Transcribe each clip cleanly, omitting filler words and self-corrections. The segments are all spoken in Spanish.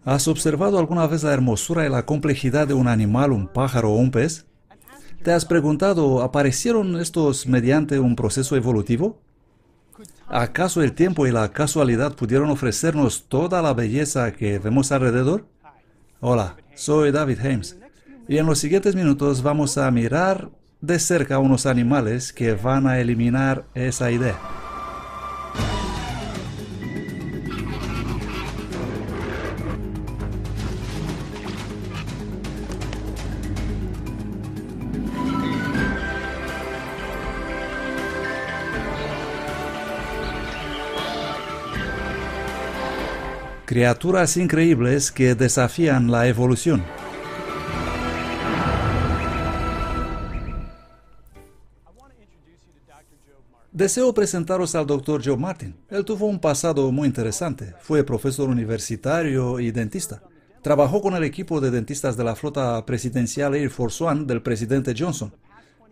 ¿Has observado alguna vez la hermosura y la complejidad de un animal, un pájaro o un pez? ¿Te has preguntado, ¿aparecieron estos mediante un proceso evolutivo? ¿Acaso el tiempo y la casualidad pudieron ofrecernos toda la belleza que vemos alrededor? Hola, soy David Hames y en los siguientes minutos vamos a mirar de cerca unos animales que van a eliminar esa idea. Criaturas increíbles que desafían la evolución. Deseo presentaros al Dr. Joe Martin. Él tuvo un pasado muy interesante. Fue profesor universitario y dentista. Trabajó con el equipo de dentistas de la flota presidencial Air Force One del presidente Johnson.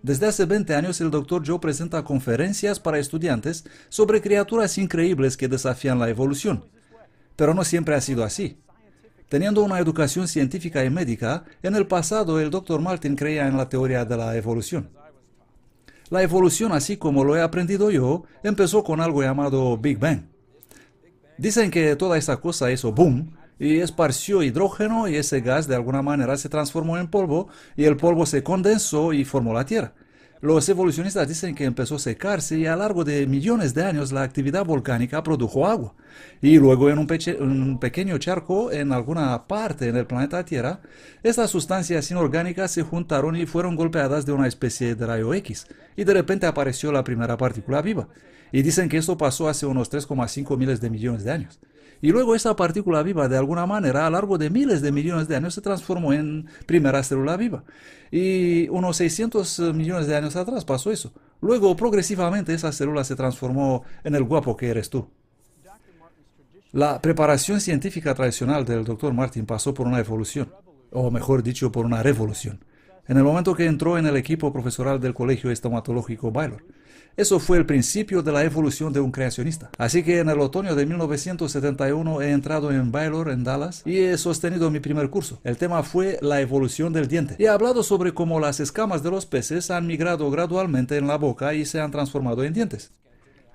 Desde hace 20 años el Dr. Joe presenta conferencias para estudiantes sobre criaturas increíbles que desafían la evolución. Pero no siempre ha sido así. Teniendo una educación científica y médica, en el pasado el Dr. Martin creía en la teoría de la evolución. La evolución, así como lo he aprendido yo, empezó con algo llamado Big Bang. Dicen que toda esa cosa hizo boom y esparció hidrógeno y ese gas de alguna manera se transformó en polvo y el polvo se condensó y formó la Tierra. Los evolucionistas dicen que empezó a secarse y a lo largo de millones de años la actividad volcánica produjo agua. Y luego en un pequeño charco en alguna parte en el planeta Tierra, estas sustancias inorgánicas se juntaron y fueron golpeadas de una especie de rayo X. Y de repente apareció la primera partícula viva. Y dicen que esto pasó hace unos 3,5 miles de millones de años. Y luego esa partícula viva, de alguna manera, a lo largo de miles de millones de años, se transformó en primera célula viva. Y unos 600 millones de años atrás pasó eso. Luego, progresivamente, esa célula se transformó en el guapo que eres tú. La preparación científica tradicional del Dr. Martin pasó por una evolución, o mejor dicho, por una revolución, en el momento que entró en el equipo profesoral del Colegio Estomatológico Baylor. Eso fue el principio de la evolución de un creacionista. Así que en el otoño de 1971 he entrado en Baylor, en Dallas, y he sostenido mi primer curso. El tema fue la evolución del diente. He hablado sobre cómo las escamas de los peces han migrado gradualmente en la boca y se han transformado en dientes.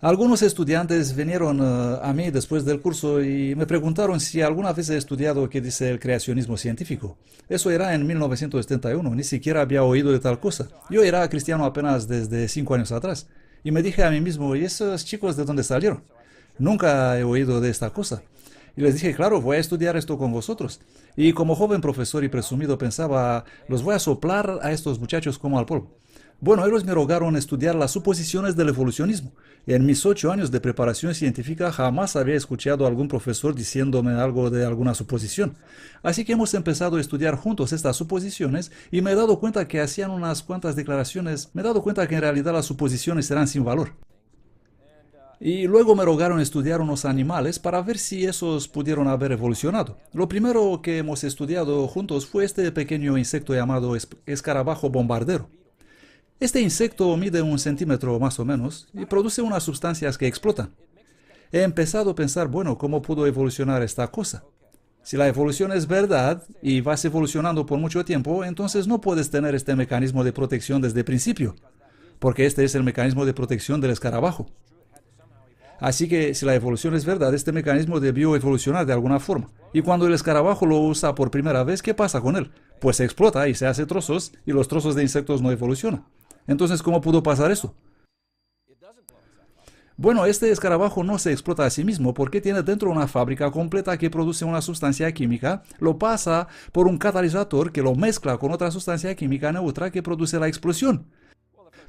Algunos estudiantes vinieron a mí después del curso y me preguntaron si alguna vez he estudiado qué dice el creacionismo científico. Eso era en 1971, ni siquiera había oído de tal cosa. Yo era cristiano apenas desde 5 años atrás. Y me dije a mí mismo, ¿y esos chicos de dónde salieron? Nunca he oído de esta cosa. Y les dije, claro, voy a estudiar esto con vosotros. Y como joven profesor y presumido pensaba, los voy a soplar a estos muchachos como al polvo. Bueno, ellos me rogaron estudiar las suposiciones del evolucionismo. En mis 8 años de preparación científica jamás había escuchado a algún profesor diciéndome algo de alguna suposición. Así que hemos empezado a estudiar juntos estas suposiciones y me he dado cuenta que hacían unas cuantas declaraciones. Me he dado cuenta que en realidad las suposiciones eran sin valor. Y luego me rogaron estudiar unos animales para ver si esos pudieron haber evolucionado. Lo primero que hemos estudiado juntos fue este pequeño insecto llamado escarabajo bombardero. Este insecto mide 1 centímetro más o menos y produce unas sustancias que explotan. He empezado a pensar, bueno, ¿cómo pudo evolucionar esta cosa? Si la evolución es verdad y vas evolucionando por mucho tiempo, entonces no puedes tener este mecanismo de protección desde el principio, porque este es el mecanismo de protección del escarabajo. Así que si la evolución es verdad, este mecanismo debió evolucionar de alguna forma. Y cuando el escarabajo lo usa por primera vez, ¿qué pasa con él? Pues se explota y se hace trozos y los trozos de insectos no evolucionan. Entonces, ¿cómo pudo pasar eso? Bueno, este escarabajo no se explota a sí mismo porque tiene dentro una fábrica completa que produce una sustancia química, lo pasa por un catalizador que lo mezcla con otra sustancia química neutra que produce la explosión.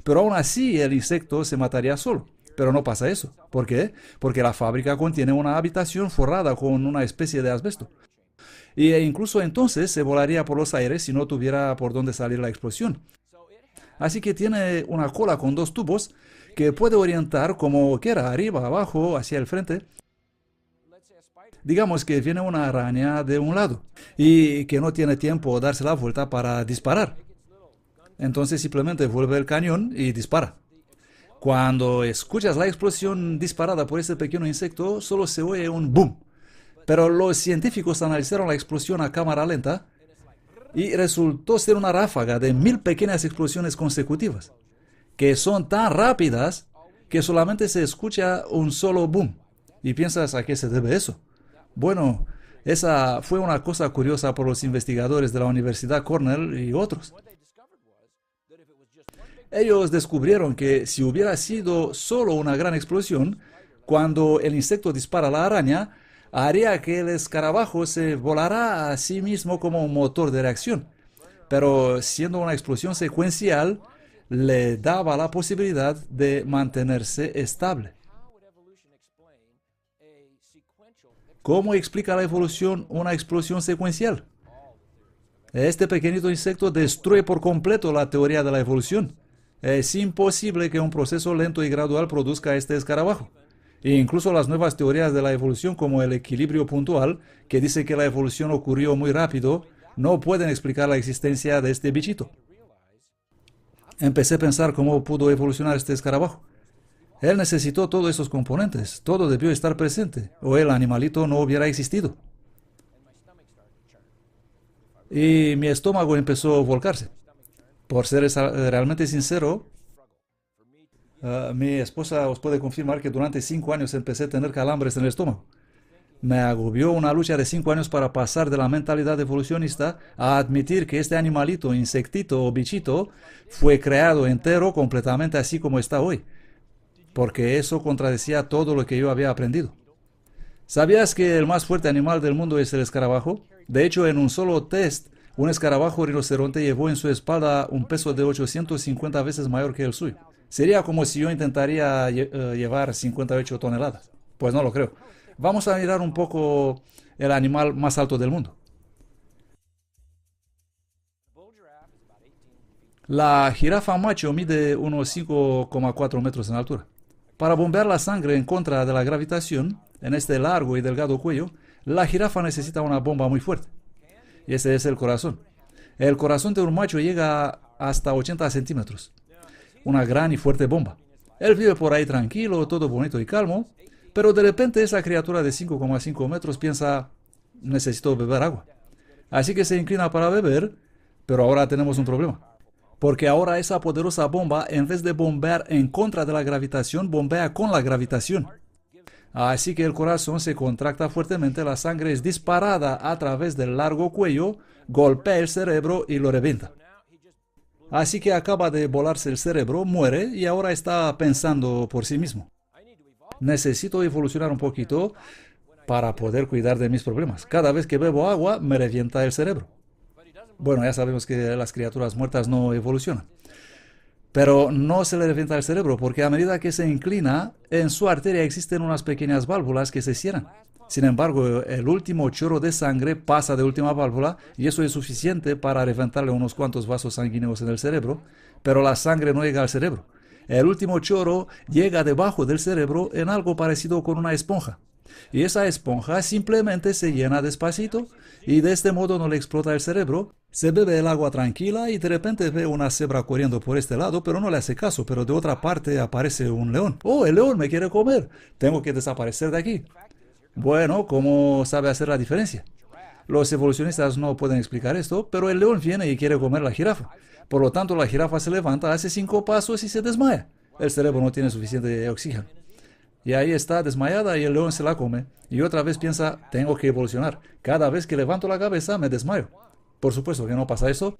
Pero aún así el insecto se mataría solo. Pero no pasa eso. ¿Por qué? Porque la fábrica contiene una habitación forrada con una especie de asbesto. E incluso entonces se volaría por los aires si no tuviera por dónde salir la explosión. Así que tiene una cola con 2 tubos que puede orientar como quiera, arriba, abajo, hacia el frente. Digamos que viene una araña de un lado y que no tiene tiempo de darse la vuelta para disparar. Entonces simplemente vuelve el cañón y dispara. Cuando escuchas la explosión disparada por ese pequeño insecto, solo se oye un boom. Pero los científicos analizaron la explosión a cámara lenta y resultó ser una ráfaga de 1000 pequeñas explosiones consecutivas, que son tan rápidas que solamente se escucha un solo boom. ¿Y piensas a qué se debe eso? Bueno, esa fue una cosa curiosa por los investigadores de la Universidad Cornell y otros. Ellos descubrieron que si hubiera sido solo una gran explosión, cuando el insecto dispara a la araña, haría que el escarabajo se volara a sí mismo como un motor de reacción. Pero siendo una explosión secuencial, le daba la posibilidad de mantenerse estable. ¿Cómo explica la evolución una explosión secuencial? Este pequeñito insecto destruye por completo la teoría de la evolución. Es imposible que un proceso lento y gradual produzca este escarabajo. E incluso las nuevas teorías de la evolución, como el equilibrio puntual, que dice que la evolución ocurrió muy rápido, no pueden explicar la existencia de este bichito. Empecé a pensar cómo pudo evolucionar este escarabajo. Él necesitó todos esos componentes, todo debió estar presente, o el animalito no hubiera existido. Y mi estómago empezó a volcarse. Por ser realmente sincero, mi esposa os puede confirmar que durante 5 años empecé a tener calambres en el estómago. Me agobió una lucha de 5 años para pasar de la mentalidad evolucionista a admitir que este animalito, insectito o bichito fue creado entero completamente así como está hoy, porque eso contradecía todo lo que yo había aprendido. ¿Sabías que el más fuerte animal del mundo es el escarabajo? De hecho, en un solo test, un escarabajo rinoceronte llevó en su espalda un peso de 850 veces mayor que el suyo. Sería como si yo intentaría llevar 58 toneladas. Pues no lo creo. Vamos a mirar un poco el animal más alto del mundo. La jirafa macho mide unos 5,4 metros en altura. Para bombear la sangre en contra de la gravitación, en este largo y delgado cuello, la jirafa necesita una bomba muy fuerte. Y ese es el corazón. El corazón de un macho llega hasta 80 centímetros. Una gran y fuerte bomba. Él vive por ahí tranquilo, todo bonito y calmo, pero de repente esa criatura de 5,5 metros piensa, necesito beber agua. Así que se inclina para beber, pero ahora tenemos un problema. Porque ahora esa poderosa bomba, en vez de bombear en contra de la gravitación, bombea con la gravitación. Así que el corazón se contracta fuertemente, la sangre es disparada a través del largo cuello, golpea el cerebro y lo revienta. Así que acaba de volarse el cerebro, muere y ahora está pensando por sí mismo. Necesito evolucionar un poquito para poder cuidar de mis problemas. Cada vez que bebo agua, me revienta el cerebro. Bueno, ya sabemos que las criaturas muertas no evolucionan. Pero no se le revienta el cerebro porque a medida que se inclina, en su arteria existen unas pequeñas válvulas que se cierran. Sin embargo, el último chorro de sangre pasa de última válvula y eso es suficiente para reventarle unos cuantos vasos sanguíneos en el cerebro, pero la sangre no llega al cerebro. El último chorro llega debajo del cerebro en algo parecido con una esponja. Y esa esponja simplemente se llena despacito y de este modo no le explota el cerebro. Se bebe el agua tranquila y de repente ve una cebra corriendo por este lado, pero no le hace caso, pero de otra parte aparece un león. ¡Oh, el león me quiere comer! Tengo que desaparecer de aquí. Bueno, ¿cómo sabe hacer la diferencia? Los evolucionistas no pueden explicar esto, pero el león viene y quiere comer la jirafa. Por lo tanto, la jirafa se levanta, hace 5 pasos y se desmaya. El cerebro no tiene suficiente oxígeno. Y ahí está desmayada y el león se la come. Y otra vez piensa, tengo que evolucionar. Cada vez que levanto la cabeza me desmayo. Por supuesto que no pasa eso.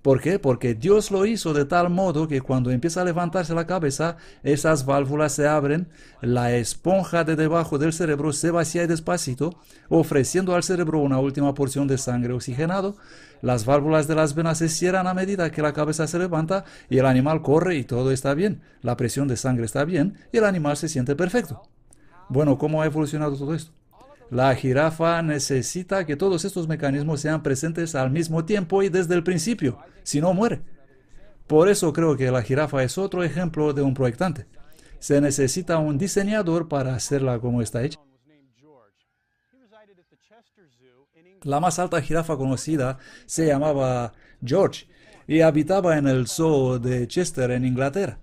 ¿Por qué? Porque Dios lo hizo de tal modo que cuando empieza a levantarse la cabeza, esas válvulas se abren, la esponja de debajo del cerebro se vacía despacito, ofreciendo al cerebro una última porción de sangre oxigenado. Las válvulas de las venas se cierran a medida que la cabeza se levanta y el animal corre y todo está bien. La presión de sangre está bien y el animal se siente perfecto. Bueno, ¿cómo ha evolucionado todo esto? La jirafa necesita que todos estos mecanismos sean presentes al mismo tiempo y desde el principio, si no muere. Por eso creo que la jirafa es otro ejemplo de un proyectante. Se necesita un diseñador para hacerla como está hecha. La más alta jirafa conocida se llamaba George y habitaba en el zoo de Chester en Inglaterra.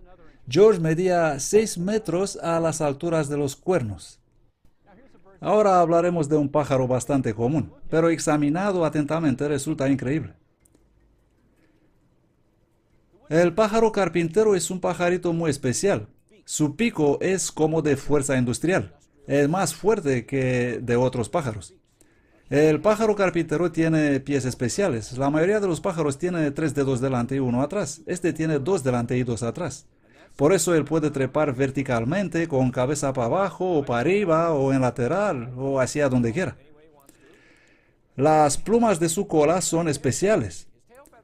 George medía 6 metros a las alturas de los cuernos. Ahora hablaremos de un pájaro bastante común, pero examinado atentamente resulta increíble. El pájaro carpintero es un pajarito muy especial. Su pico es como de fuerza industrial. Es más fuerte que de otros pájaros. El pájaro carpintero tiene pies especiales. La mayoría de los pájaros tiene 3 dedos delante y uno atrás. Este tiene 2 delante y 2 atrás. Por eso él puede trepar verticalmente con cabeza para abajo o para arriba o en lateral o hacia donde quiera. Las plumas de su cola son especiales,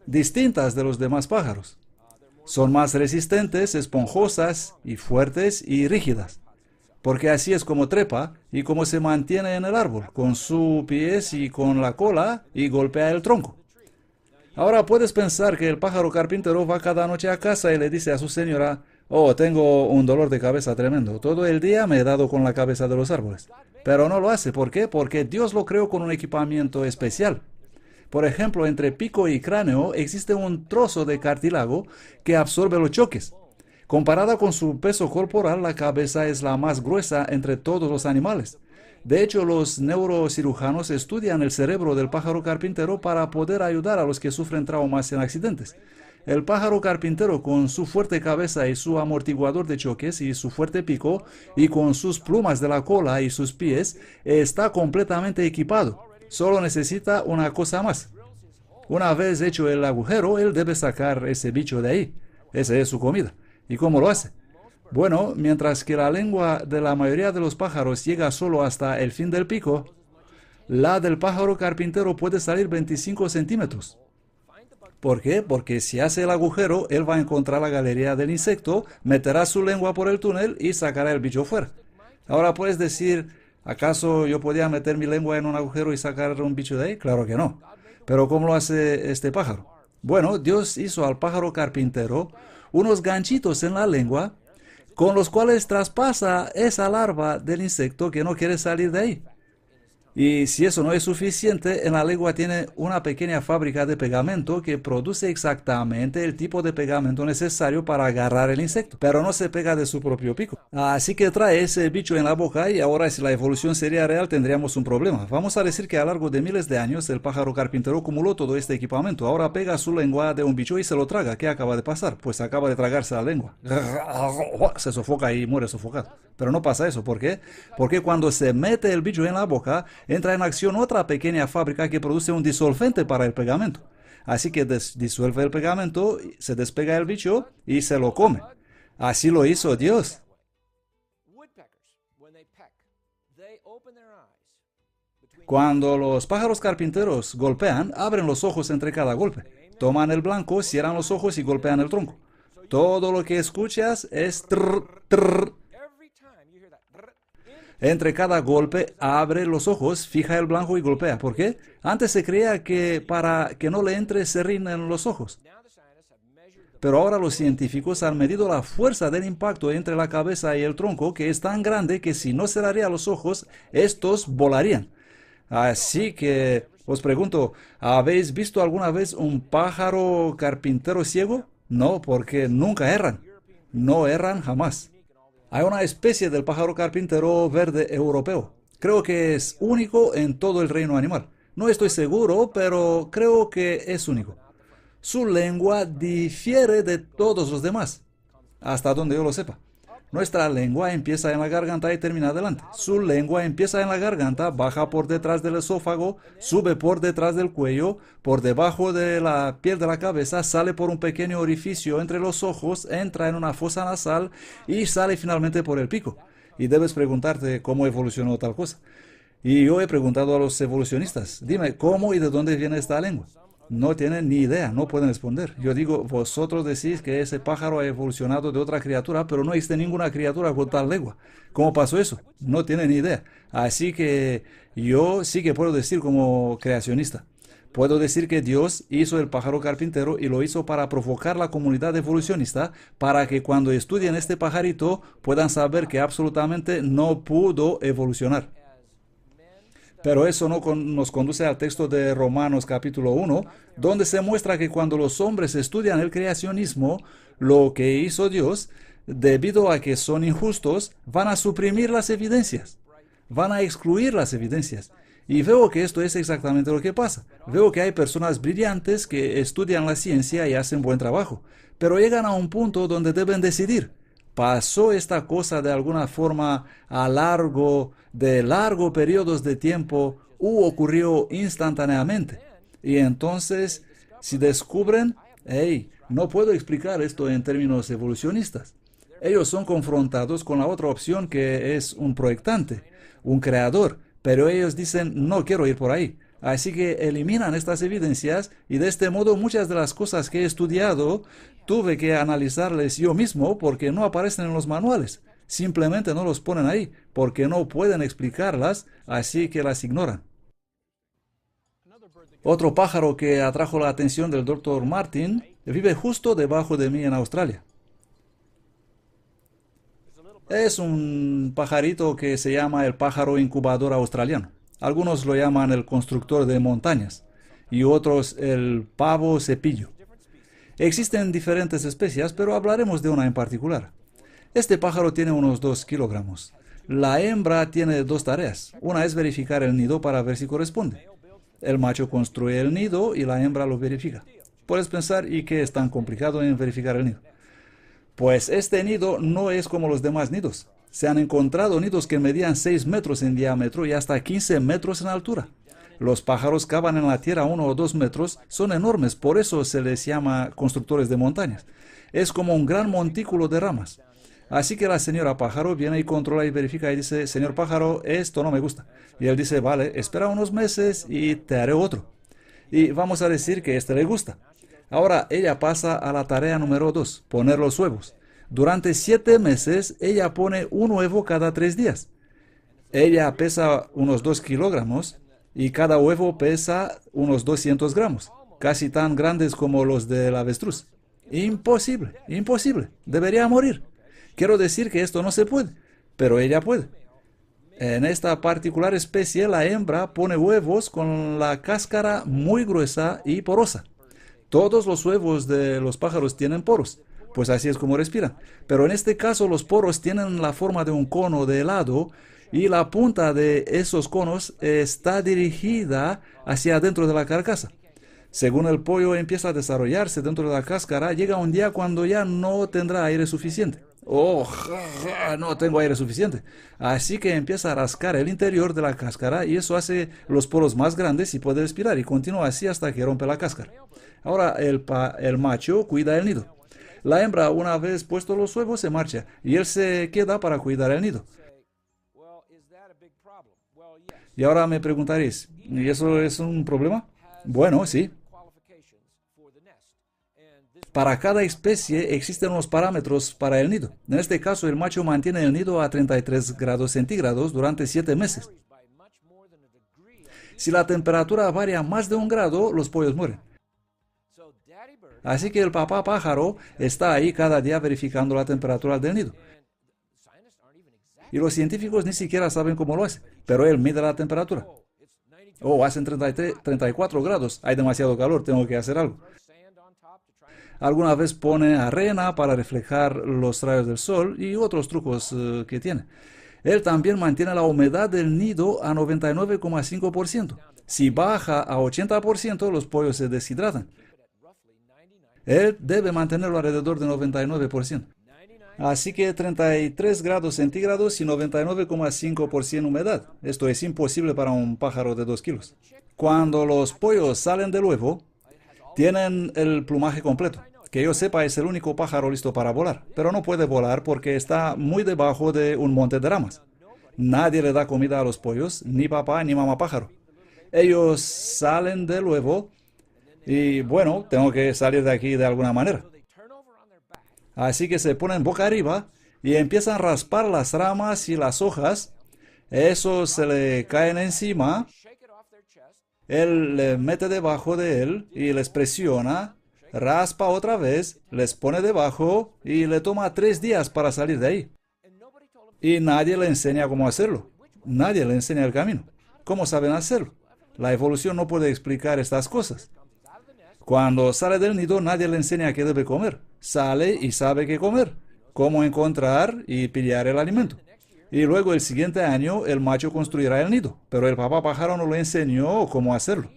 distintas de los demás pájaros. Son más resistentes, esponjosas y fuertes y rígidas, porque así es como trepa y como se mantiene en el árbol, con sus pies y con la cola y golpea el tronco. Ahora puedes pensar que el pájaro carpintero va cada noche a casa y le dice a su señora: oh, tengo un dolor de cabeza tremendo, todo el día me he dado con la cabeza de los árboles. Pero no lo hace, ¿por qué? Porque Dios lo creó con un equipamiento especial. Por ejemplo, entre pico y cráneo existe un trozo de cartílago que absorbe los choques. Comparada con su peso corporal, la cabeza es la más gruesa entre todos los animales. De hecho, los neurocirujanos estudian el cerebro del pájaro carpintero para poder ayudar a los que sufren traumas en accidentes. El pájaro carpintero, con su fuerte cabeza y su amortiguador de choques y su fuerte pico, y con sus plumas de la cola y sus pies, está completamente equipado. Solo necesita una cosa más. Una vez hecho el agujero, él debe sacar ese bicho de ahí. Esa es su comida. ¿Y cómo lo hace? Bueno, mientras que la lengua de la mayoría de los pájaros llega solo hasta el fin del pico, la del pájaro carpintero puede salir 25 centímetros. ¿Por qué? Porque si hace el agujero, él va a encontrar la galería del insecto, meterá su lengua por el túnel y sacará el bicho fuera. Ahora puedes decir: ¿acaso yo podía meter mi lengua en un agujero y sacar un bicho de ahí? Claro que no. Pero ¿cómo lo hace este pájaro? Bueno, Dios hizo al pájaro carpintero unos ganchitos en la lengua con los cuales traspasa esa larva del insecto que no quiere salir de ahí. Y si eso no es suficiente, en la lengua tiene una pequeña fábrica de pegamento que produce exactamente el tipo de pegamento necesario para agarrar el insecto, pero no se pega de su propio pico. Así que trae ese bicho en la boca y ahora, si la evolución sería real, tendríamos un problema. Vamos a decir que a lo largo de miles de años el pájaro carpintero acumuló todo este equipamiento. Ahora pega su lengua de un bicho y se lo traga. ¿Qué acaba de pasar? Pues acaba de tragarse la lengua. Se sofoca y muere sofocado. Pero no pasa eso. ¿Por qué? Porque cuando se mete el bicho en la boca, entra en acción otra pequeña fábrica que produce un disolvente para el pegamento. Así que disuelve el pegamento, se despega el bicho y se lo come. Así lo hizo Dios. Cuando los pájaros carpinteros golpean, abren los ojos entre cada golpe. Toman el blanco, cierran los ojos y golpean el tronco. Todo lo que escuchas es trrr, trrr. Entre cada golpe abre los ojos, fija el blanco y golpea. ¿Por qué? Antes se creía que para que no le entre serrín en los ojos. Pero ahora los científicos han medido la fuerza del impacto entre la cabeza y el tronco, que es tan grande que si no cerraría los ojos, estos volarían. Así que os pregunto, ¿habéis visto alguna vez un pájaro carpintero ciego? No, porque nunca erran. No erran jamás. Hay una especie del pájaro carpintero verde europeo. Creo que es único en todo el reino animal. No estoy seguro, pero creo que es único. Su lengua difiere de todos los demás, hasta donde yo lo sepa. Nuestra lengua empieza en la garganta y termina adelante. Su lengua empieza en la garganta, baja por detrás del esófago, sube por detrás del cuello, por debajo de la piel de la cabeza, sale por un pequeño orificio entre los ojos, entra en una fosa nasal y sale finalmente por el pico. Y debes preguntarte cómo evolucionó tal cosa. Y yo he preguntado a los evolucionistas: dime, ¿cómo y de dónde viene esta lengua? No tienen ni idea, no pueden responder. Yo digo: vosotros decís que ese pájaro ha evolucionado de otra criatura, pero no existe ninguna criatura con tal lengua. ¿Cómo pasó eso? No tienen ni idea. Así que yo sí que puedo decir como creacionista. Puedo decir que Dios hizo el pájaro carpintero y lo hizo para provocar la comunidad evolucionista, para que cuando estudien este pajarito puedan saber que absolutamente no pudo evolucionar. Pero eso no nos conduce al texto de Romanos capítulo 1, donde se muestra que cuando los hombres estudian el creacionismo, lo que hizo Dios, debido a que son injustos, van a suprimir las evidencias. Van a excluir las evidencias. Y veo que esto es exactamente lo que pasa. Veo que hay personas brillantes que estudian la ciencia y hacen buen trabajo, pero llegan a un punto donde deben decidir. ¿Pasó esta cosa de alguna forma de largo periodos de tiempo u ocurrió instantáneamente? Y entonces, si descubren, hey, no puedo explicar esto en términos evolucionistas. Ellos son confrontados con la otra opción que es un proyectante, un creador, pero ellos dicen, no quiero ir por ahí. Así que eliminan estas evidencias y de este modo muchas de las cosas que he estudiado tuve que analizarles yo mismo porque no aparecen en los manuales. Simplemente no los ponen ahí porque no pueden explicarlas, así que las ignoran. Otro pájaro que atrajo la atención del Dr. Martin vive justo debajo de mí en Australia. Es un pajarito que se llama el pájaro incubador australiano. Algunos lo llaman el constructor de montañas y otros el pavo cepillo. Existen diferentes especies, pero hablaremos de una en particular. Este pájaro tiene unos 2 kilogramos. La hembra tiene 2 tareas. Una es verificar el nido para ver si corresponde. El macho construye el nido y la hembra lo verifica. Puedes pensar, ¿y qué es tan complicado en verificar el nido? Pues este nido no es como los demás nidos. Se han encontrado nidos que medían 6 metros en diámetro y hasta 15 metros en altura. Los pájaros cavan en la tierra 1 o 2 metros, son enormes, por eso se les llama constructores de montañas. Es como un gran montículo de ramas. Así que la señora pájaro viene y controla y verifica y dice, señor pájaro, esto no me gusta. Y él dice, vale, espera unos meses y te haré otro. Y vamos a decir que este le gusta. Ahora ella pasa a la tarea número 2, poner los huevos. Durante 7 meses ella pone un huevo cada 3 días. Ella pesa unos 2 kilogramos y cada huevo pesa unos 200 gramos, casi tan grandes como los del avestruz. Imposible, imposible, debería morir. Quiero decir que esto no se puede, pero ella puede. En esta particular especie la hembra pone huevos con la cáscara muy gruesa y porosa. Todos los huevos de los pájaros tienen poros, pues así es como respiran. Pero en este caso los poros tienen la forma de un cono de helado y la punta de esos conos está dirigida hacia adentro de la carcasa. Según el pollo empieza a desarrollarse dentro de la cáscara, llega un día cuando ya no tendrá aire suficiente. Oh, no tengo aire suficiente. Así que empieza a rascar el interior de la cáscara y eso hace los poros más grandes y puede respirar y continúa así hasta que rompe la cáscara. Ahora el macho cuida el nido. La hembra, una vez puestos los huevos, se marcha y él se queda para cuidar el nido. Y ahora me preguntaréis, ¿y eso es un problema? Bueno, sí. Para cada especie existen unos parámetros para el nido. En este caso, el macho mantiene el nido a 33 grados centígrados durante 7 meses. Si la temperatura varía más de 1 grado, los pollos mueren. Así que el papá pájaro está ahí cada día verificando la temperatura del nido. Y los científicos ni siquiera saben cómo lo hace, pero él mide la temperatura. Oh, hacen 34 grados, hay demasiado calor, tengo que hacer algo. Alguna vez pone arena para reflejar los rayos del sol y otros trucos que tiene. Él también mantiene la humedad del nido a 99,5%. Si baja a 80%, los pollos se deshidratan. Él debe mantenerlo alrededor de 99%. Así que 33 grados centígrados y 99,5% humedad. Esto es imposible para un pájaro de 2 kilos. Cuando los pollos salen del huevo, tienen el plumaje completo. Que yo sepa es el único pájaro listo para volar, pero no puede volar porque está muy debajo de un monte de ramas. Nadie le da comida a los pollos, ni papá ni mamá pájaro. Ellos salen del huevo y bueno, tengo que salir de aquí de alguna manera. Así que se ponen boca arriba y empiezan a raspar las ramas y las hojas. Eso se le caen encima. Él le mete debajo de él y les presiona, raspa otra vez, les pone debajo y le toma 3 días para salir de ahí. Y nadie le enseña cómo hacerlo. Nadie le enseña el camino. ¿Cómo saben hacerlo? La evolución no puede explicar estas cosas. Cuando sale del nido, nadie le enseña qué debe comer. Sale y sabe qué comer, cómo encontrar y pillar el alimento. Y luego el siguiente año el macho construirá el nido, pero el papá pájaro no le enseñó cómo hacerlo.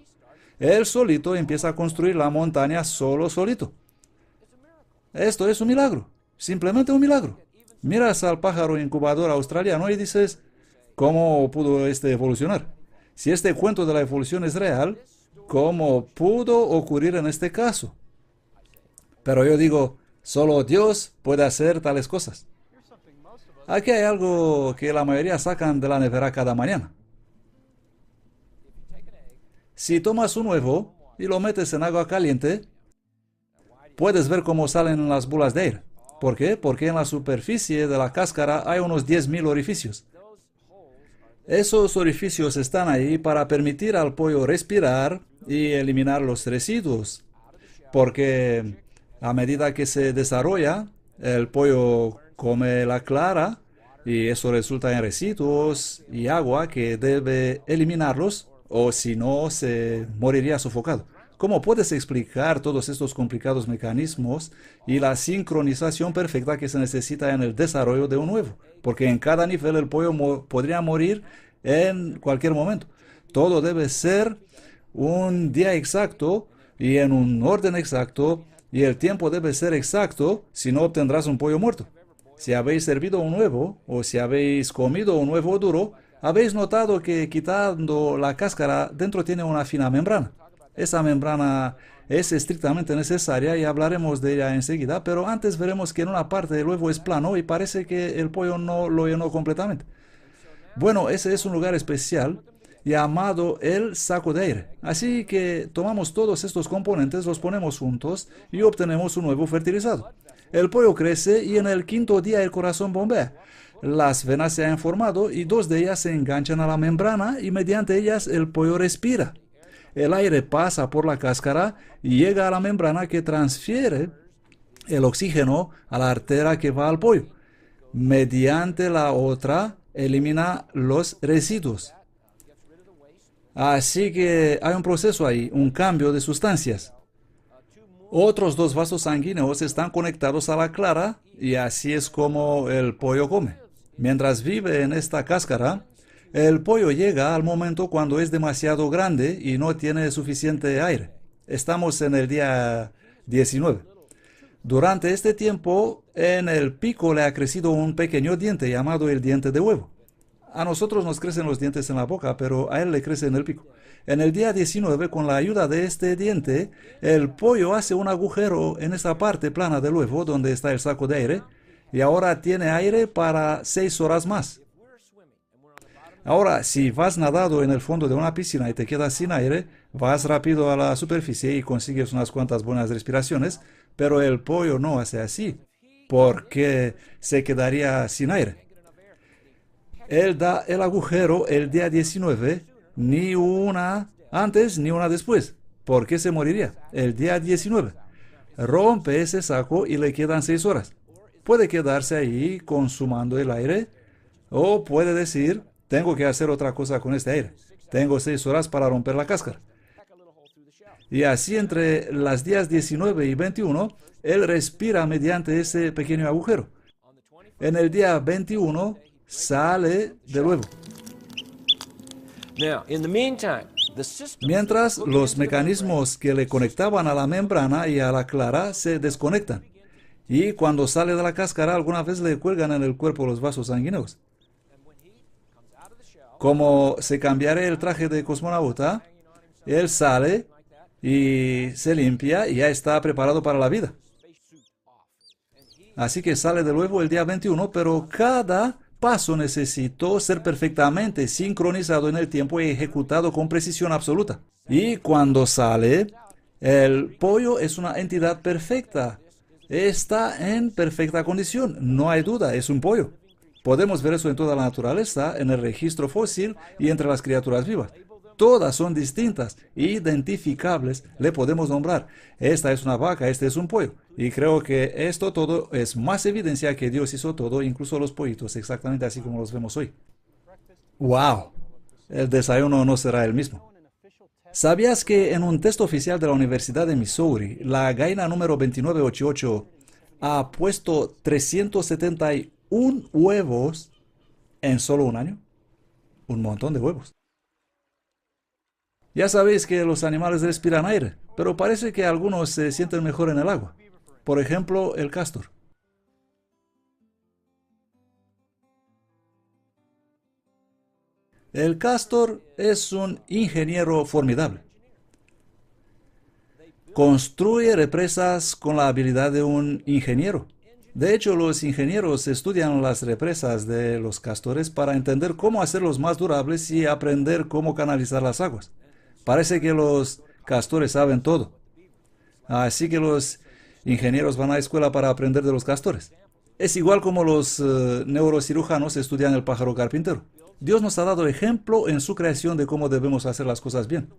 Él solito empieza a construir la montaña solito. Esto es un milagro, simplemente un milagro. Miras al pájaro incubador australiano y dices, ¿cómo pudo este evolucionar? Si este cuento de la evolución es real, ¿cómo pudo ocurrir en este caso? Pero yo digo, solo Dios puede hacer tales cosas. Aquí hay algo que la mayoría sacan de la nevera cada mañana. Si tomas un huevo y lo metes en agua caliente, puedes ver cómo salen las bolas de aire. ¿Por qué? Porque en la superficie de la cáscara hay unos 10.000 orificios. Esos orificios están ahí para permitir al pollo respirar y eliminar los residuos. Porque a medida que se desarrolla, el pollo come la clara y eso resulta en residuos y agua que debe eliminarlos o si no se moriría sofocado. ¿Cómo puedes explicar todos estos complicados mecanismos y la sincronización perfecta que se necesita en el desarrollo de un huevo? Porque en cada nivel el pollo podría morir en cualquier momento. Todo debe ser un día exacto y en un orden exacto y el tiempo debe ser exacto, si no obtendrás un pollo muerto. Si habéis servido un huevo o si habéis comido un huevo duro, habéis notado que quitando la cáscara dentro tiene una fina membrana. Esa membrana es estrictamente necesaria y hablaremos de ella enseguida, pero antes veremos que en una parte el huevo es plano y parece que el pollo no lo llenó completamente. Bueno, ese es un lugar especial llamado el saco de aire. Así que tomamos todos estos componentes, los ponemos juntos y obtenemos un huevo fertilizado. El pollo crece y en el quinto día el corazón bombea. Las venas se han formado y dos de ellas se enganchan a la membrana y mediante ellas el pollo respira. El aire pasa por la cáscara y llega a la membrana que transfiere el oxígeno a la arteria que va al pollo. Mediante la otra elimina los residuos. Así que hay un proceso ahí, un cambio de sustancias. Otros dos vasos sanguíneos están conectados a la clara y así es como el pollo come. Mientras vive en esta cáscara, el pollo llega al momento cuando es demasiado grande y no tiene suficiente aire. Estamos en el día 19. Durante este tiempo, en el pico le ha crecido un pequeño diente llamado el diente de huevo. A nosotros nos crecen los dientes en la boca, pero a él le crece en el pico. En el día 19, con la ayuda de este diente, el pollo hace un agujero en esta parte plana del huevo donde está el saco de aire y ahora tiene aire para 6 horas más. Ahora, si vas nadando en el fondo de una piscina y te quedas sin aire, vas rápido a la superficie y consigues unas cuantas buenas respiraciones, pero el pollo no hace así, porque se quedaría sin aire. Él da el agujero el día 19, ni una antes ni una después. ¿Por qué se moriría? El día 19. Rompe ese saco y le quedan 6 horas. Puede quedarse ahí consumando el aire o puede decir, tengo que hacer otra cosa con este aire. Tengo 6 horas para romper la cáscara. Y así entre las días 19 y 21, él respira mediante ese pequeño agujero. En el día 21, sale de nuevo. Mientras, los mecanismos que le conectaban a la membrana y a la clara se desconectan. Y cuando sale de la cáscara, alguna vez le cuelgan en el cuerpo los vasos sanguíneos. Como se cambiará el traje de cosmonauta, él sale y se limpia y ya está preparado para la vida. Así que sale de nuevo el día 21, pero cada paso necesitó ser perfectamente sincronizado en el tiempo y ejecutado con precisión absoluta. Y cuando sale, el pollo es una entidad perfecta. Está en perfecta condición, no hay duda, es un pollo. Podemos ver eso en toda la naturaleza, en el registro fósil y entre las criaturas vivas. Todas son distintas, identificables, le podemos nombrar. Esta es una vaca, este es un pollo. Y creo que esto todo es más evidencia que Dios hizo todo, incluso los pollitos, exactamente así como los vemos hoy. ¡Wow! El desayuno no será el mismo. ¿Sabías que en un test oficial de la Universidad de Missouri, la gallina número 2988 ha puesto 371 huevos ¿En solo un año? Un montón de huevos. Ya sabéis que los animales respiran aire, pero parece que algunos se sienten mejor en el agua. Por ejemplo, el castor. El castor es un ingeniero formidable. Construye represas con la habilidad de un ingeniero. De hecho, los ingenieros estudian las represas de los castores para entender cómo hacerlos más durables y aprender cómo canalizar las aguas. Parece que los castores saben todo. Así que los ingenieros van a la escuela para aprender de los castores. Es igual como los neurocirujanos estudian el pájaro carpintero. Dios nos ha dado ejemplo en su creación de cómo debemos hacer las cosas bien.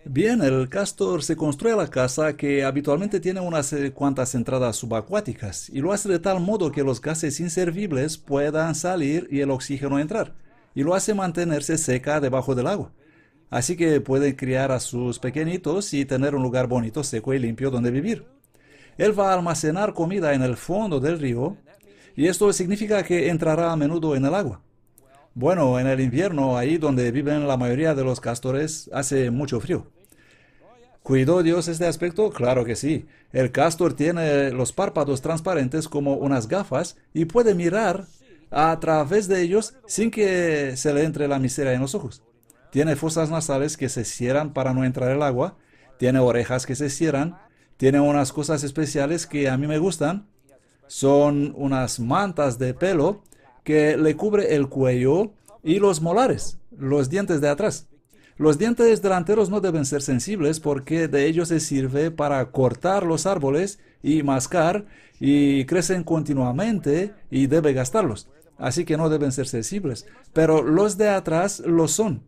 Bien, el castor se construye la casa que habitualmente tiene unas cuantas entradas subacuáticas y lo hace de tal modo que los gases inservibles puedan salir y el oxígeno entrar, y lo hace mantenerse seca debajo del agua. Así que puede criar a sus pequeñitos y tener un lugar bonito, seco y limpio donde vivir. Él va a almacenar comida en el fondo del río y esto significa que entrará a menudo en el agua. Bueno, en el invierno, ahí donde viven la mayoría de los castores, hace mucho frío. ¿Cuidó Dios este aspecto? Claro que sí. El castor tiene los párpados transparentes como unas gafas y puede mirar a través de ellos sin que se le entre la miseria en los ojos. Tiene fosas nasales que se cierran para no entrar el agua, tiene orejas que se cierran, tiene unas cosas especiales que a mí me gustan. Son unas mantas de pelo que le cubre el cuello y los molares, los dientes de atrás. Los dientes delanteros no deben ser sensibles porque de ellos se sirve para cortar los árboles y mascar y crecen continuamente y debe gastarlos. Así que no deben ser sensibles. Pero los de atrás lo son.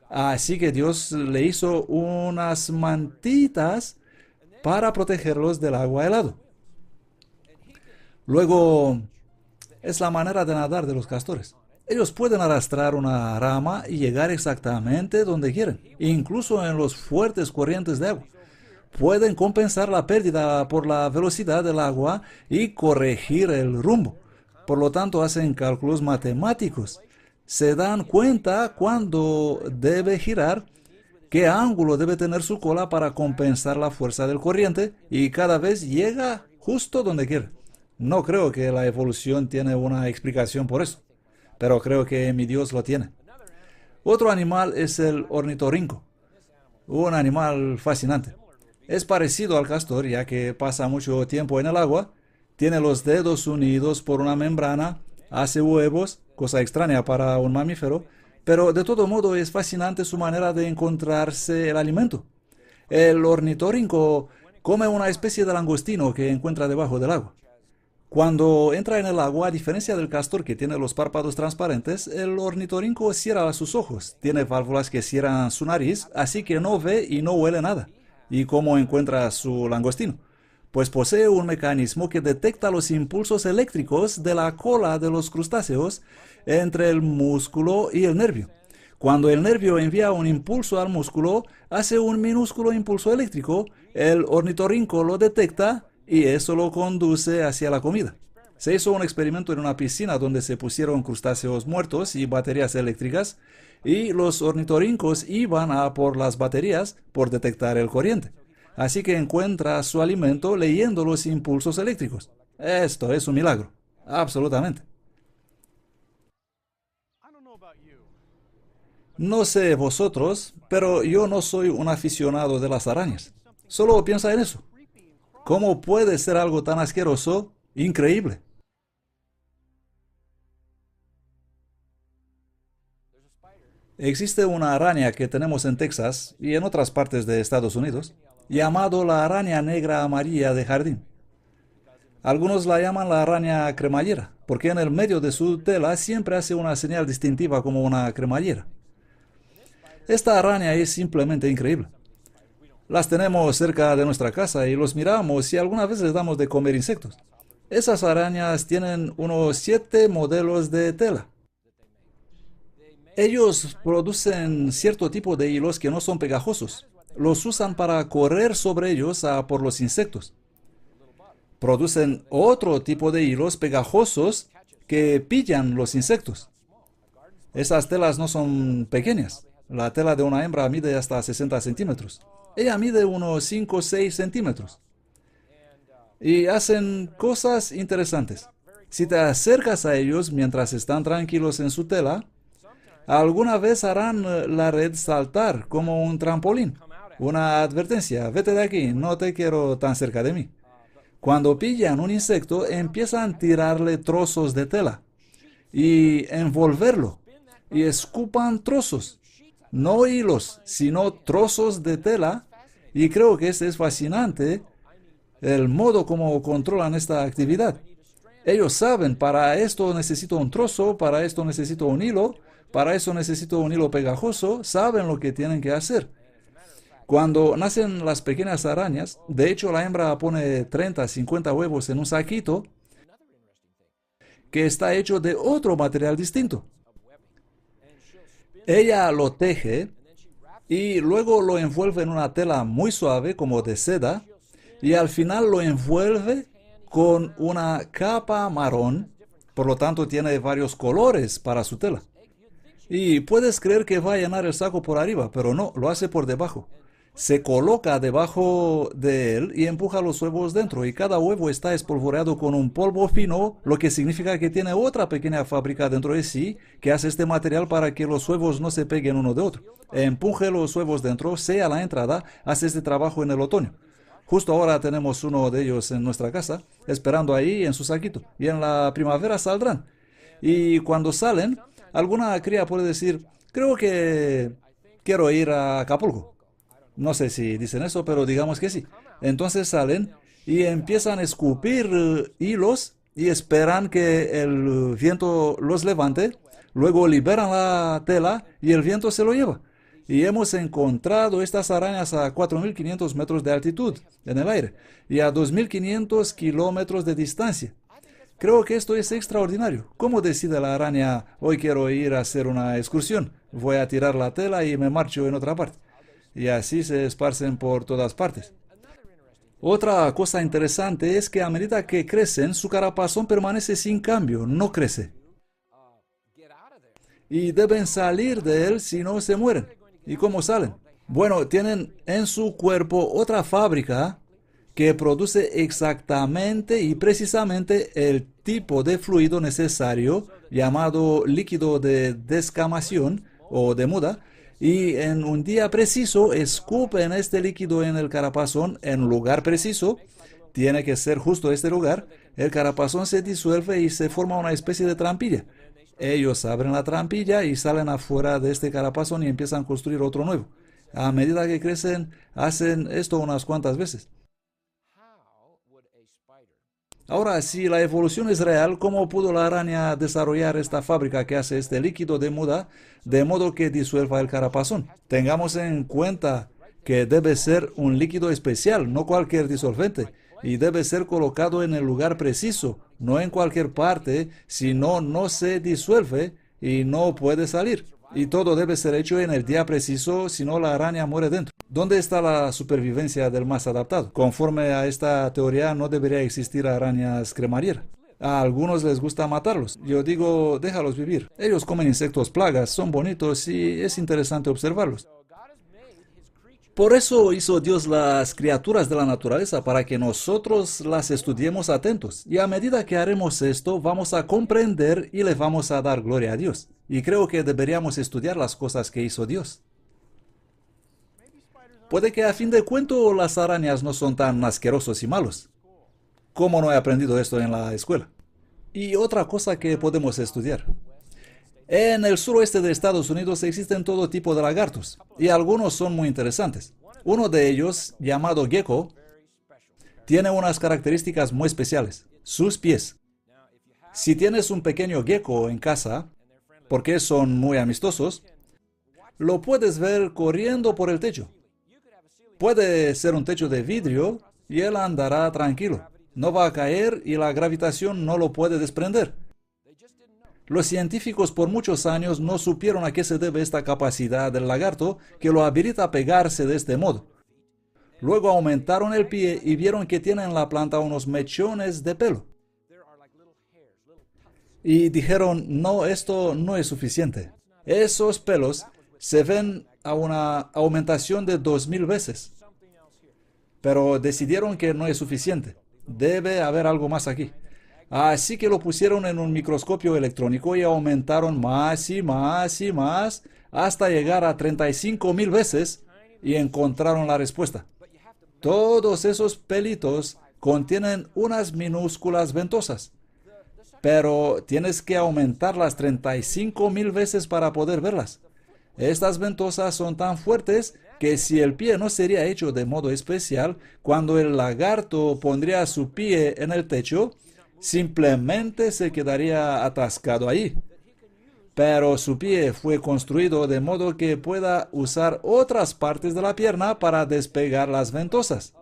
Así que Dios le hizo unas mantitas para protegerlos del agua helado. Luego, es la manera de nadar de los castores. Ellos pueden arrastrar una rama y llegar exactamente donde quieren, incluso en los fuertes corrientes de agua. Pueden compensar la pérdida por la velocidad del agua y corregir el rumbo. Por lo tanto, hacen cálculos matemáticos. Se dan cuenta cuándo debe girar, qué ángulo debe tener su cola para compensar la fuerza del corriente y cada vez llega justo donde quiere. No creo que la evolución tiene una explicación por eso, pero creo que mi Dios lo tiene. Otro animal es el ornitorrinco, un animal fascinante. Es parecido al castor ya que pasa mucho tiempo en el agua, tiene los dedos unidos por una membrana, hace huevos, cosa extraña para un mamífero, pero de todo modo es fascinante su manera de encontrarse el alimento. El ornitorrinco come una especie de langostino que encuentra debajo del agua. Cuando entra en el agua, a diferencia del castor que tiene los párpados transparentes, el ornitorrinco cierra sus ojos, tiene válvulas que cierran su nariz, así que no ve y no huele nada. ¿Y cómo encuentra su langostino? Pues posee un mecanismo que detecta los impulsos eléctricos de la cola de los crustáceos entre el músculo y el nervio. Cuando el nervio envía un impulso al músculo, hace un minúsculo impulso eléctrico, el ornitorrinco lo detecta y eso lo conduce hacia la comida. Se hizo un experimento en una piscina donde se pusieron crustáceos muertos y baterías eléctricas, y los ornitorrincos iban a por las baterías por detectar el corriente. Así que encuentra su alimento leyendo los impulsos eléctricos. Esto es un milagro, absolutamente. No sé vosotros, pero yo no soy un aficionado de las arañas. Solo piensa en eso. ¿Cómo puede ser algo tan asqueroso? Increíble. Existe una araña que tenemos en Texas y en otras partes de Estados Unidos, llamado la araña negra amarilla de jardín. Algunos la llaman la araña cremallera, porque en el medio de su tela siempre hace una señal distintiva como una cremallera. Esta araña es simplemente increíble. Las tenemos cerca de nuestra casa y los miramos y alguna vez les damos de comer insectos. Esas arañas tienen unos 7 modelos de tela. Ellos producen cierto tipo de hilos que no son pegajosos. Los usan para correr sobre ellos a por los insectos. Producen otro tipo de hilos pegajosos que pillan los insectos. Esas telas no son pequeñas. La tela de una hembra mide hasta 60 centímetros. Ella mide unos 5 o 6 centímetros. Y hacen cosas interesantes. Si te acercas a ellos mientras están tranquilos en su tela, alguna vez harán la red saltar como un trampolín. Una advertencia, vete de aquí, no te quiero tan cerca de mí. Cuando pillan un insecto, empiezan a tirarle trozos de tela y envolverlo y escupan trozos, no hilos, sino trozos de tela. Y creo que es fascinante el modo como controlan esta actividad. Ellos saben, para esto necesito un trozo, para esto necesito un hilo, para eso necesito un hilo pegajoso, saben lo que tienen que hacer. Cuando nacen las pequeñas arañas, de hecho la hembra pone 30, 50 huevos en un saquito que está hecho de otro material distinto. Ella lo teje y luego lo envuelve en una tela muy suave como de seda y al final lo envuelve con una capa marrón, por lo tanto tiene varios colores para su tela. Y puedes creer que va a llenar el saco por arriba, pero no, lo hace por debajo. Se coloca debajo de él y empuja los huevos dentro, y cada huevo está espolvoreado con un polvo fino, lo que significa que tiene otra pequeña fábrica dentro de sí que hace este material para que los huevos no se peguen uno de otro. Empuje los huevos dentro, sea la entrada, hace este trabajo en el otoño. Justo ahora tenemos uno de ellos en nuestra casa, esperando ahí en su saquito, y en la primavera saldrán. Y cuando salen, alguna cría puede decir, creo que quiero ir a Acapulco. No sé si dicen eso, pero digamos que sí. Entonces salen y empiezan a escupir hilos y esperan que el viento los levante, luego liberan la tela y el viento se lo lleva. Y hemos encontrado estas arañas a 4.500 metros de altitud en el aire y a 2.500 kilómetros de distancia. Creo que esto es extraordinario. ¿Cómo decide la araña, hoy quiero ir a hacer una excursión? Voy a tirar la tela y me marcho en otra parte. Y así se esparcen por todas partes. Otra cosa interesante es que a medida que crecen, su caparazón permanece sin cambio, no crece. Y deben salir de él si no se mueren. ¿Y cómo salen? Bueno, tienen en su cuerpo otra fábrica que produce exactamente y precisamente el tipo de fluido necesario, llamado líquido de descamación o de muda, y en un día preciso escupen este líquido en el caparazón en lugar preciso. Tiene que ser justo este lugar. El caparazón se disuelve y se forma una especie de trampilla. Ellos abren la trampilla y salen afuera de este caparazón y empiezan a construir otro nuevo. A medida que crecen, hacen esto unas cuantas veces. Ahora, si la evolución es real, ¿cómo pudo la araña desarrollar esta fábrica que hace este líquido de muda de modo que disuelva el caparazón? Tengamos en cuenta que debe ser un líquido especial, no cualquier disolvente, y debe ser colocado en el lugar preciso, no en cualquier parte, si no, no se disuelve y no puede salir. Y todo debe ser hecho en el día preciso, si no la araña muere dentro. ¿Dónde está la supervivencia del más adaptado? Conforme a esta teoría, no debería existir arañas cremallera. A algunos les gusta matarlos. Yo digo, déjalos vivir. Ellos comen insectos plagas, son bonitos y es interesante observarlos. Por eso hizo Dios las criaturas de la naturaleza, para que nosotros las estudiemos atentos. Y a medida que haremos esto, vamos a comprender y le vamos a dar gloria a Dios. Y creo que deberíamos estudiar las cosas que hizo Dios. Puede que a fin de cuentas las arañas no son tan asquerosos y malos. ¿Cómo no he aprendido esto en la escuela? Y otra cosa que podemos estudiar. En el suroeste de Estados Unidos existen todo tipo de lagartos, y algunos son muy interesantes. Uno de ellos, llamado gecko, tiene unas características muy especiales: sus pies. Si tienes un pequeño gecko en casa, porque son muy amistosos, lo puedes ver corriendo por el techo. Puede ser un techo de vidrio y él andará tranquilo. No va a caer y la gravitación no lo puede desprender. Los científicos por muchos años no supieron a qué se debe esta capacidad del lagarto que lo habilita a pegarse de este modo. Luego aumentaron el pie y vieron que tiene en la planta unos mechones de pelo. Y dijeron, no, esto no es suficiente. Esos pelos se ven a una aumentación de 2000 veces. Pero decidieron que no es suficiente. Debe haber algo más aquí. Así que lo pusieron en un microscopio electrónico y aumentaron más y más y más hasta llegar a 35,000 veces y encontraron la respuesta. Todos esos pelitos contienen unas minúsculas ventosas, pero tienes que aumentarlas 35,000 veces para poder verlas. Estas ventosas son tan fuertes que si el pie no sería hecho de modo especial, cuando el lagarto pondría su pie en el techo, simplemente se quedaría atascado ahí. Pero su pie fue construido de modo que pueda usar otras partes de la pierna para despegar las ventosas.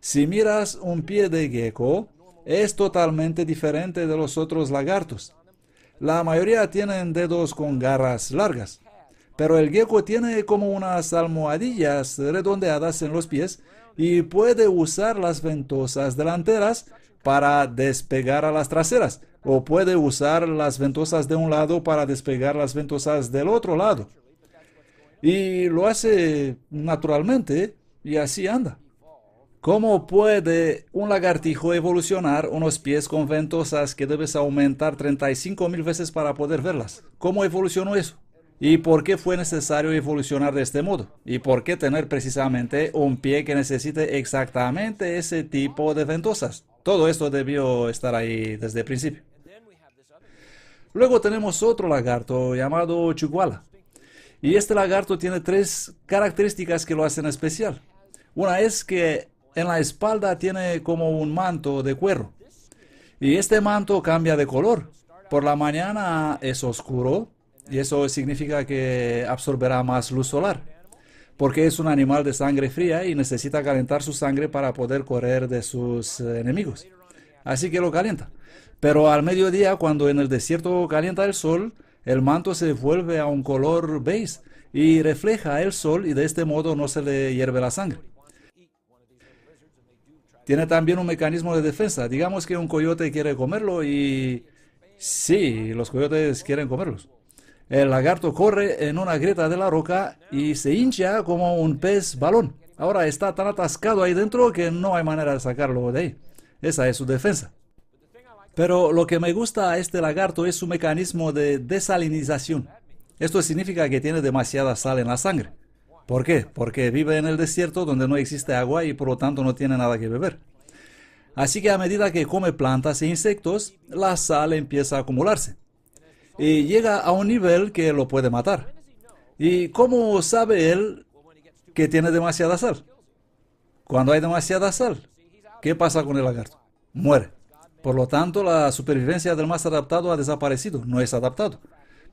Si miras un pie de gecko, es totalmente diferente de los otros lagartos. La mayoría tienen dedos con garras largas, pero el gecko tiene como unas almohadillas redondeadas en los pies y puede usar las ventosas delanteras para despegar a las traseras, o puede usar las ventosas de un lado para despegar las ventosas del otro lado. Y lo hace naturalmente y así anda. ¿Cómo puede un lagartijo evolucionar unos pies con ventosas que debes aumentar 35,000 veces para poder verlas? ¿Cómo evolucionó eso? ¿Y por qué fue necesario evolucionar de este modo? ¿Y por qué tener precisamente un pie que necesite exactamente ese tipo de ventosas? Todo esto debió estar ahí desde el principio. Luego tenemos otro lagarto llamado chuguala. Y este lagarto tiene 3 características que lo hacen especial. Una es que en la espalda tiene como un manto de cuero. Y este manto cambia de color. Por la mañana es oscuro y eso significa que absorberá más luz solar, porque es un animal de sangre fría y necesita calentar su sangre para poder correr de sus enemigos. Así que lo calienta. Pero al mediodía, cuando en el desierto calienta el sol, el manto se vuelve a un color beige y refleja el sol y de este modo no se le hierve la sangre. Tiene también un mecanismo de defensa. Digamos que un coyote quiere comerlo y... sí, los coyotes quieren comerlos. El lagarto corre en una grieta de la roca y se hincha como un pez balón. Ahora está tan atascado ahí dentro que no hay manera de sacarlo de ahí. Esa es su defensa. Pero lo que me gusta a este lagarto es su mecanismo de desalinización. Esto significa que tiene demasiada sal en la sangre. ¿Por qué? Porque vive en el desierto donde no existe agua y por lo tanto no tiene nada que beber. Así que a medida que come plantas e insectos, la sal empieza a acumularse. Y llega a un nivel que lo puede matar. ¿Y cómo sabe él que tiene demasiada sal? Cuando hay demasiada sal, ¿qué pasa con el lagarto? Muere. Por lo tanto, la supervivencia del más adaptado ha desaparecido, no es adaptado.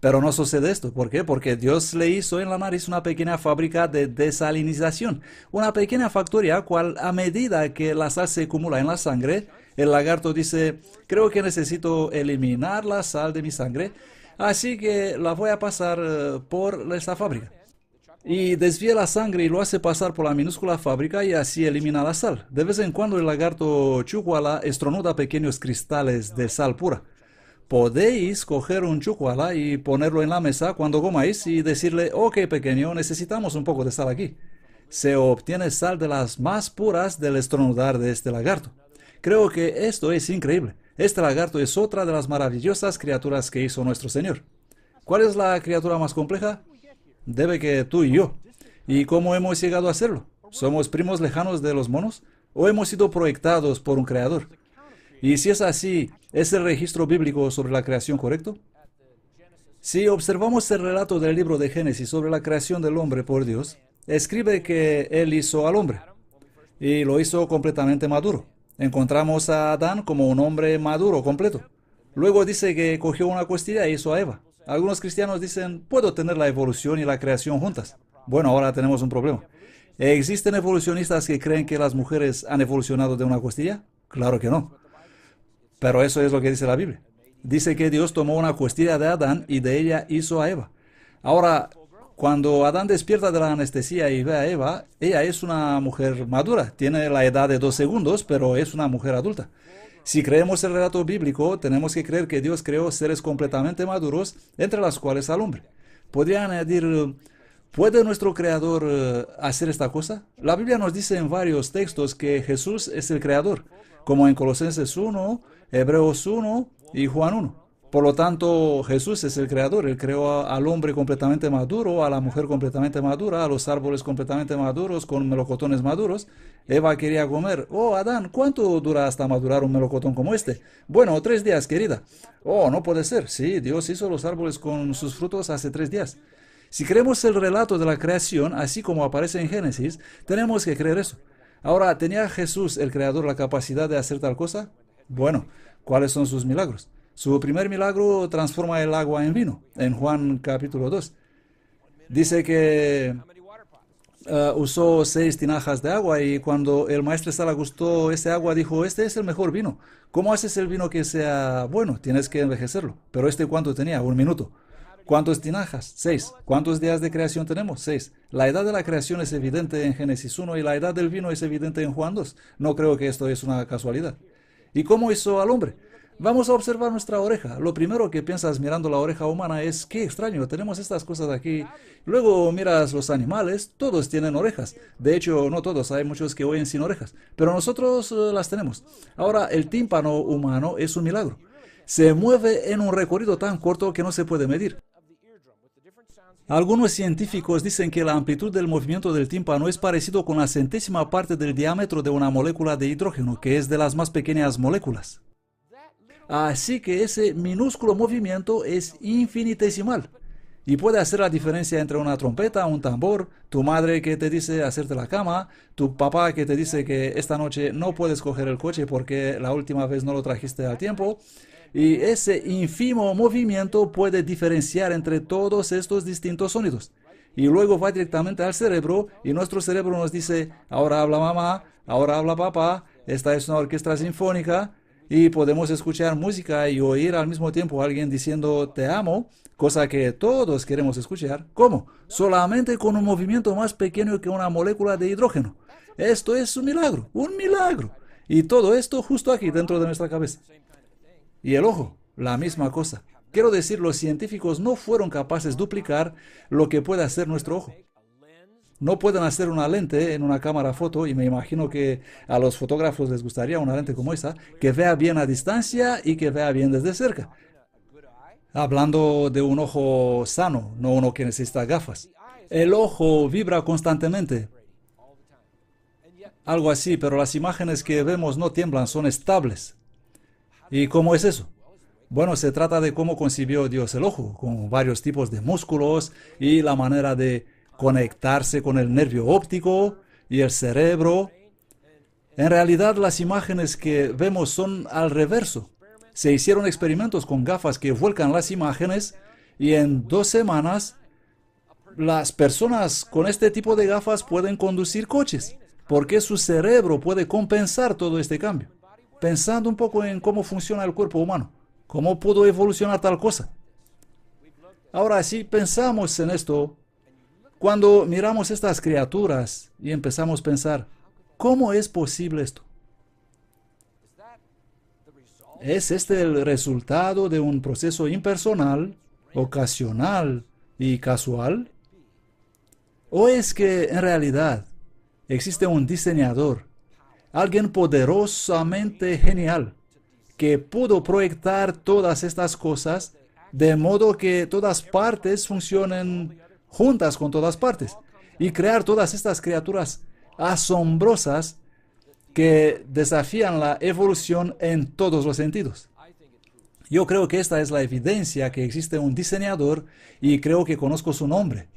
Pero no sucede esto. ¿Por qué? Porque Dios le hizo en la nariz una pequeña fábrica de desalinización. Una pequeña factoría cual a medida que la sal se acumula en la sangre, el lagarto dice, creo que necesito eliminar la sal de mi sangre, así que la voy a pasar por esta fábrica. Y desvía la sangre y lo hace pasar por la minúscula fábrica y así elimina la sal. De vez en cuando el lagarto chuguala estornuda pequeños cristales de sal pura. Podéis coger un chuguala y ponerlo en la mesa cuando comáis y decirle, ok pequeño, necesitamos un poco de sal aquí. Se obtiene sal de las más puras del estornudar de este lagarto. Creo que esto es increíble. Este lagarto es otra de las maravillosas criaturas que hizo nuestro Señor. ¿Cuál es la criatura más compleja? Debe que tú y yo. ¿Y cómo hemos llegado a hacerlo? ¿Somos primos lejanos de los monos? ¿O hemos sido proyectados por un creador? Y si es así, ¿es el registro bíblico sobre la creación correcto? Si observamos el relato del libro de Génesis sobre la creación del hombre por Dios, escribe que Él hizo al hombre y lo hizo completamente maduro. Encontramos a Adán como un hombre maduro, completo. Luego dice que cogió una costilla e hizo a Eva. Algunos cristianos dicen, puedo tener la evolución y la creación juntas. Bueno, ahora tenemos un problema. ¿Existen evolucionistas que creen que las mujeres han evolucionado de una costilla? Claro que no. Pero eso es lo que dice la Biblia. Dice que Dios tomó una costilla de Adán y de ella hizo a Eva. Ahora, cuando Adán despierta de la anestesia y ve a Eva, ella es una mujer madura. Tiene la edad de 2 segundos, pero es una mujer adulta. Si creemos el relato bíblico, tenemos que creer que Dios creó seres completamente maduros, entre las cuales al hombre. Podría añadir, ¿puede nuestro Creador hacer esta cosa? La Biblia nos dice en varios textos que Jesús es el Creador, como en Colosenses 1, Hebreos 1 y Juan 1. Por lo tanto, Jesús es el Creador. Él creó al hombre completamente maduro, a la mujer completamente madura, a los árboles completamente maduros, con melocotones maduros. Eva quería comer. Oh, Adán, ¿cuánto dura hasta madurar un melocotón como este? Bueno, 3 días, querida. Oh, no puede ser. Sí, Dios hizo los árboles con sus frutos hace 3 días. Si creemos el relato de la creación, así como aparece en Génesis, tenemos que creer eso. Ahora, ¿tenía Jesús, el Creador, la capacidad de hacer tal cosa? Bueno, ¿cuáles son sus milagros? Su primer milagro transforma el agua en vino, en Juan capítulo 2. Dice que usó 6 tinajas de agua y cuando el maestro Sala gustó ese agua, dijo, este es el mejor vino. ¿Cómo haces el vino que sea bueno? Tienes que envejecerlo. Pero ¿cuánto tenía? 1 minuto. ¿Cuántas tinajas? 6. ¿Cuántos días de creación tenemos? 6. La edad de la creación es evidente en Génesis 1 y la edad del vino es evidente en Juan 2. No creo que esto es una casualidad. ¿Y cómo hizo al hombre? Vamos a observar nuestra oreja. Lo primero que piensas mirando la oreja humana es, qué extraño, tenemos estas cosas aquí. Luego miras los animales, todos tienen orejas. De hecho, no todos, hay muchos que oyen sin orejas, pero nosotros las tenemos. Ahora, el tímpano humano es un milagro. Se mueve en un recorrido tan corto que no se puede medir. Algunos científicos dicen que la amplitud del movimiento del tímpano es parecido con la centésima parte del diámetro de una molécula de hidrógeno, que es de las más pequeñas moléculas. Así que ese minúsculo movimiento es infinitesimal y puede hacer la diferencia entre una trompeta, un tambor, tu madre que te dice hacerte la cama, tu papá que te dice que esta noche no puedes coger el coche porque la última vez no lo trajiste a tiempo. Y ese ínfimo movimiento puede diferenciar entre todos estos distintos sonidos. Y luego va directamente al cerebro y nuestro cerebro nos dice, ahora habla mamá, ahora habla papá, esta es una orquesta sinfónica. Y podemos escuchar música y oír al mismo tiempo a alguien diciendo te amo, cosa que todos queremos escuchar. ¿Cómo? Solamente con un movimiento más pequeño que una molécula de hidrógeno. Esto es un milagro, un milagro. Y todo esto justo aquí dentro de nuestra cabeza. Y el ojo, la misma cosa. Quiero decir, los científicos no fueron capaces de duplicar lo que puede hacer nuestro ojo. No pueden hacer una lente en una cámara foto, y me imagino que a los fotógrafos les gustaría una lente como esa, que vea bien a distancia y que vea bien desde cerca. Hablando de un ojo sano, no uno que necesita gafas. El ojo vibra constantemente. Algo así, pero las imágenes que vemos no tiemblan, son estables. ¿Y cómo es eso? Bueno, se trata de cómo concibió Dios el ojo, con varios tipos de músculos y la manera de conectarse con el nervio óptico y el cerebro. En realidad, las imágenes que vemos son al reverso. Se hicieron experimentos con gafas que vuelcan las imágenes y en 2 semanas las personas con este tipo de gafas pueden conducir coches, porque su cerebro puede compensar todo este cambio. Pensando un poco en cómo funciona el cuerpo humano, cómo pudo evolucionar tal cosa. Ahora, si pensamos en esto, cuando miramos estas criaturas y empezamos a pensar, ¿cómo es posible esto? ¿Es este el resultado de un proceso impersonal, ocasional y casual? ¿O es que en realidad existe un diseñador, alguien poderosamente genial, que pudo proyectar todas estas cosas de modo que todas partes funcionen juntas con todas partes y crear todas estas criaturas asombrosas que desafían la evolución en todos los sentidos? Yo creo que esta es la evidencia que existe un diseñador y creo que conozco su nombre.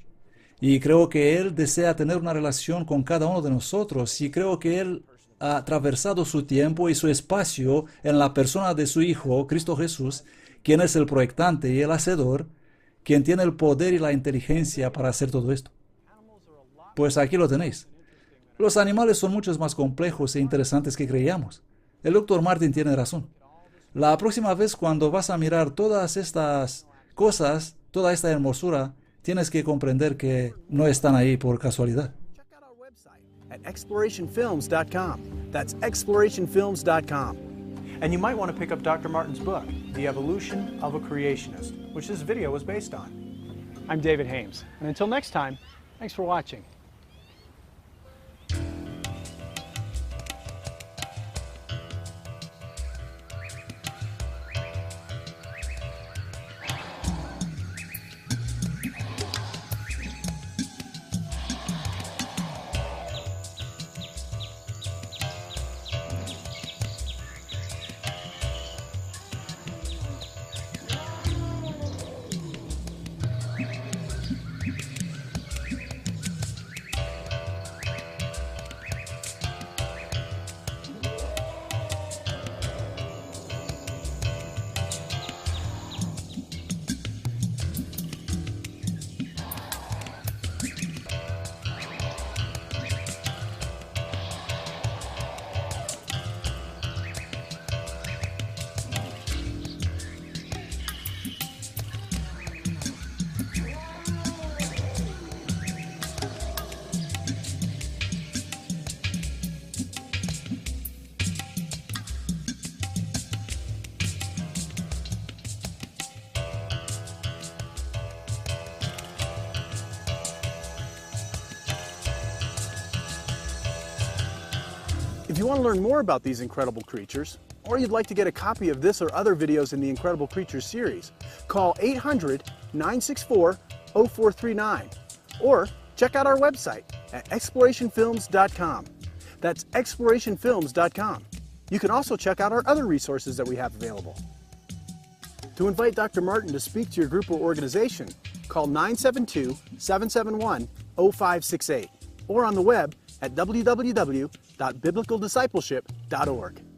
Y creo que Él desea tener una relación con cada uno de nosotros y creo que Él ha atravesado su tiempo y su espacio en la persona de su Hijo, Cristo Jesús, quien es el proyectante y el hacedor, quien tiene el poder y la inteligencia para hacer todo esto. Pues aquí lo tenéis. Los animales son mucho más complejos e interesantes que creíamos. El Dr. Martin tiene razón. La próxima vez cuando vas a mirar todas estas cosas, toda esta hermosura, tienes que comprender que no están ahí por casualidad. At explorationfilms.com. That's explorationfilms.com. And you might want to pick up Dr. Martin's book, The Evolution of a Creationist, which this video was based on. I'm David Hames, and until next time, thanks for watching. If you want to learn more about these incredible creatures, or you'd like to get a copy of this or other videos in the Incredible Creatures series, call 800-964-0439 or check out our website at explorationfilms.com. That's explorationfilms.com. You can also check out our other resources that we have available. To invite Dr. Martin to speak to your group or organization, call 972-771-0568 or on the web at www.biblicaldiscipleship.org.